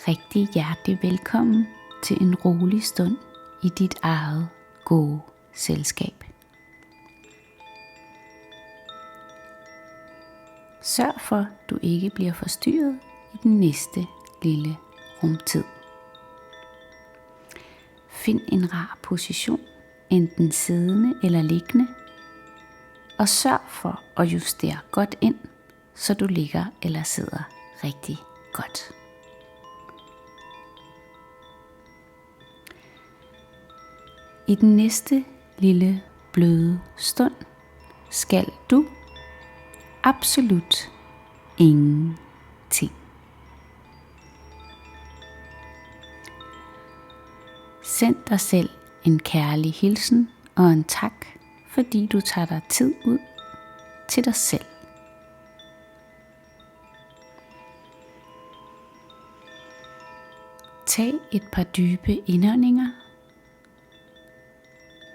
rigtig hjertelig velkommen til en rolig stund i dit eget gode selskab. Sørg for, at du ikke bliver forstyrret i den næste lille rumtid. Find en rar position, enten siddende eller liggende, og sørg for at justere godt ind, så du ligger eller sidder rigtig godt. I den næste lille bløde stund skal du absolut ingenting. Send dig selv en kærlig hilsen og en tak, fordi du tager dig tid ud til dig selv. Tag et par dybe indåndinger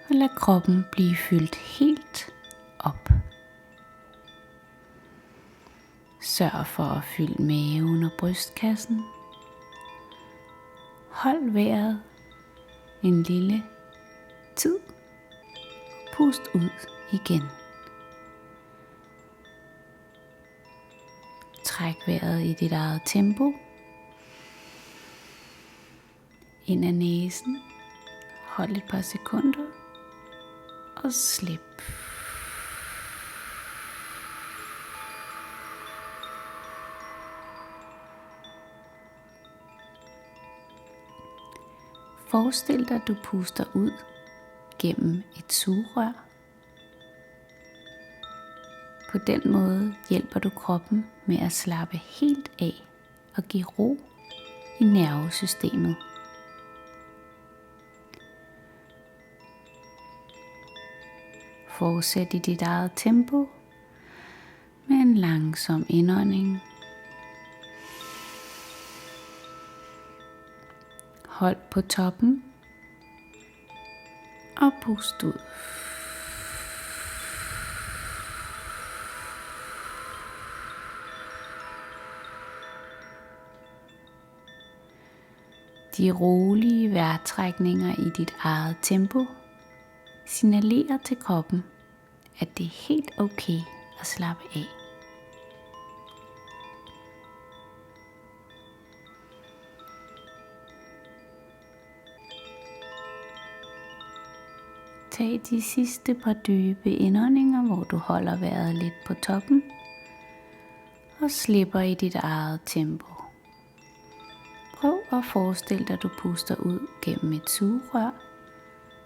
og lad kroppen blive fyldt helt op. Sørg for at fylde maven og brystkassen. Hold vejret en lille tid og pust ud igen. Træk vejret i dit eget tempo. Ind ad næsen. Hold et par sekunder og slip. Forestil dig, at du puster ud gennem et sugerør. På den måde hjælper du kroppen med at slappe helt af og give ro i nervesystemet. Fortsæt i dit eget tempo med en langsom indånding. Hold på toppen og pust ud. De rolige vejrtrækninger i dit eget tempo signalerer til kroppen, at det er helt okay at slappe af. Tag de sidste par dybe indåndinger, hvor du holder vejret lidt på toppen og slipper i dit eget tempo. Prøv at forestille dig, at du puster ud gennem et sugerør,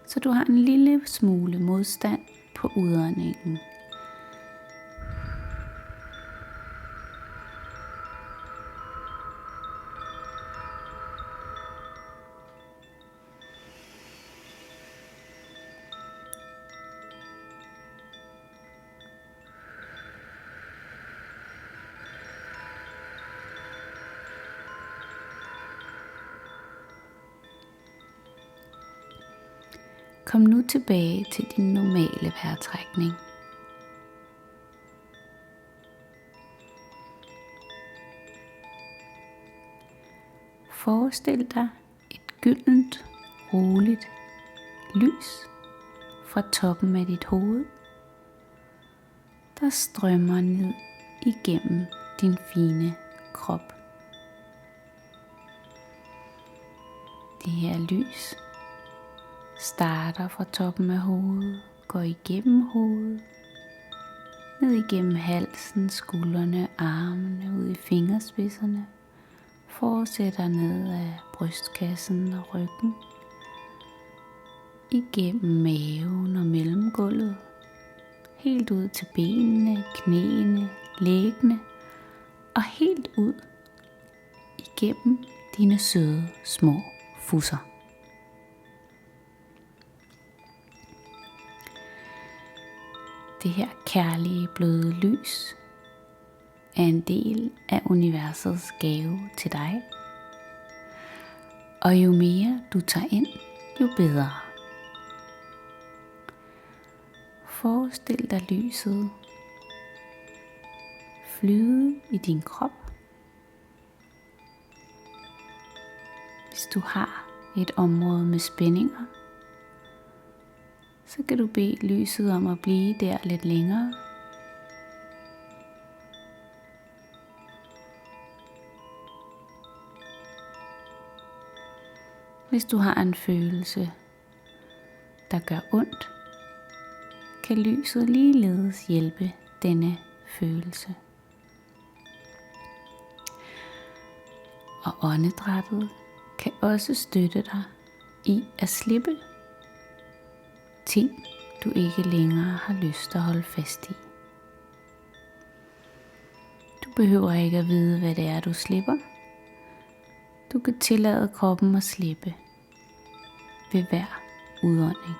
så du har en lille smule modstand på udåndingen. Kom nu tilbage til din normale vejrtrækning. Forestil dig et gyldent, roligt lys fra toppen af dit hoved, der strømmer ned igennem din fine krop. Det her lys starter fra toppen af hovedet, går igennem hovedet, ned igennem halsen, skuldrene, armene, ud i fingerspidserne, fortsætter ned af brystkassen og ryggen, igennem maven og mellemgulvet, helt ud til benene, knæene, læggene og helt ud igennem dine søde små fusser. Det her kærlige bløde lys er en del af universets gave til dig. Og jo mere du tager ind, jo bedre. Forestil dig lyset flyde i din krop. Hvis du har et område med spændinger, så kan du bede lyset om at blive der lidt længere. Hvis du har en følelse, der gør ondt, kan lyset ligeledes hjælpe denne følelse. Og åndedrættet kan også støtte dig i at slippe ting, du ikke længere har lyst til at holde fast i. Du behøver ikke at vide, hvad det er, du slipper. Du kan tillade kroppen at slippe ved hver udånding.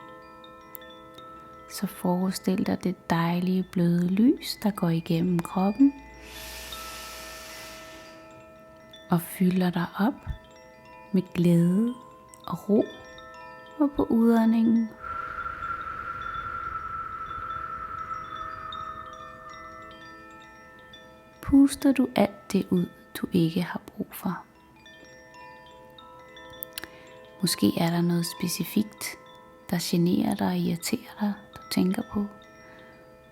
Så forestil dig det dejlige bløde lys, der går igennem kroppen og fylder dig op med glæde og ro. Og på udåndingen puster du alt det ud, du ikke har brug for. Måske er der noget specifikt, der generer dig og irriterer dig, du tænker på.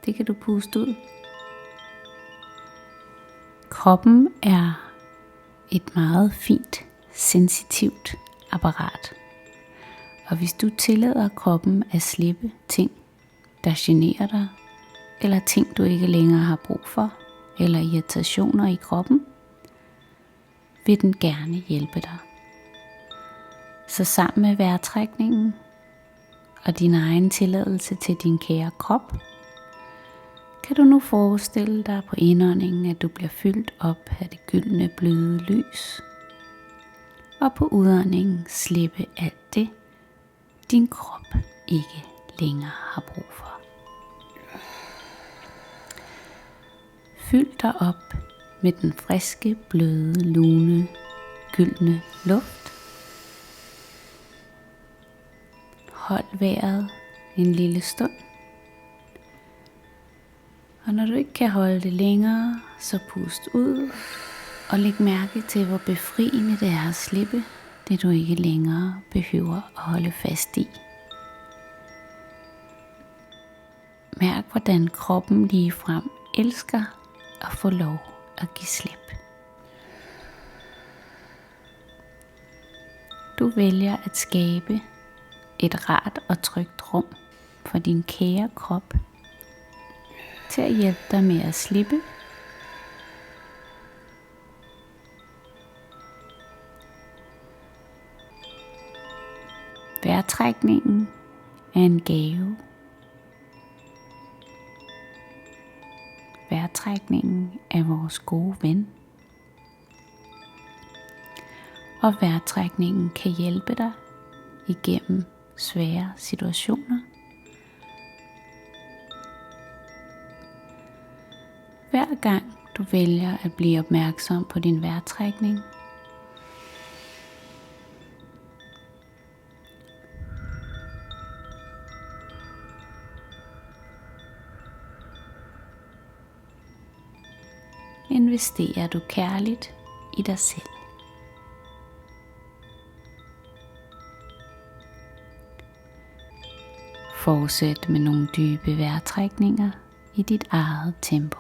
Det kan du puste ud. Kroppen er et meget fint, sensitivt apparat. Og hvis du tillader kroppen at slippe ting, der generer dig, eller ting, du ikke længere har brug for, eller irritationer i kroppen, vil den gerne hjælpe dig. Så sammen med vejrtrækningen og din egen tilladelse til din kære krop, kan du nu forestille dig på indåndingen, at du bliver fyldt op af det gyldne bløde lys, og på udåndingen slippe alt det, din krop ikke længere har brug for. Fyld dig op med den friske, bløde, lune, gyldne luft. Hold vejret en lille stund. Og når du ikke kan holde det længere, så pust ud og læg mærke til, hvor befriende det er at slippe det, du ikke længere behøver at holde fast i. Mærk, hvordan kroppen ligefrem elsker at få lov at give slip. Du vælger at skabe et rart og trygt rum for din kære krop til at hjælpe dig med at slippe. Vejrtrækningen er en gave. Vejrtrækningen er vores gode ven. Og vejrtrækningen kan hjælpe dig igennem svære situationer. Hver gang du vælger at blive opmærksom på din vejrtrækning, investerer du kærligt i dig selv. Fortsæt med nogle dybe vejrtrækninger i dit eget tempo.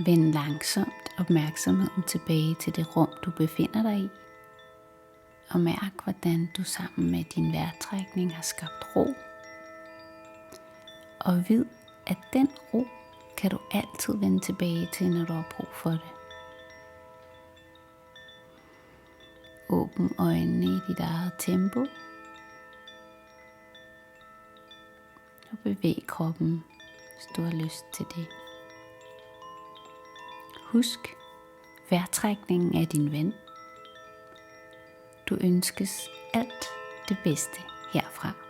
Vend langsomt opmærksomheden tilbage til det rum, du befinder dig i. Og mærk, hvordan du sammen med din vejrtrækning har skabt ro. Og vid, at den ro kan du altid vende tilbage til, når du har brug for det. Åbn øjnene i dit eget tempo. Og bevæg kroppen, hvis du har lyst til det. Husk, vejrtrækningen er din ven. Du ønskes alt det bedste herfra.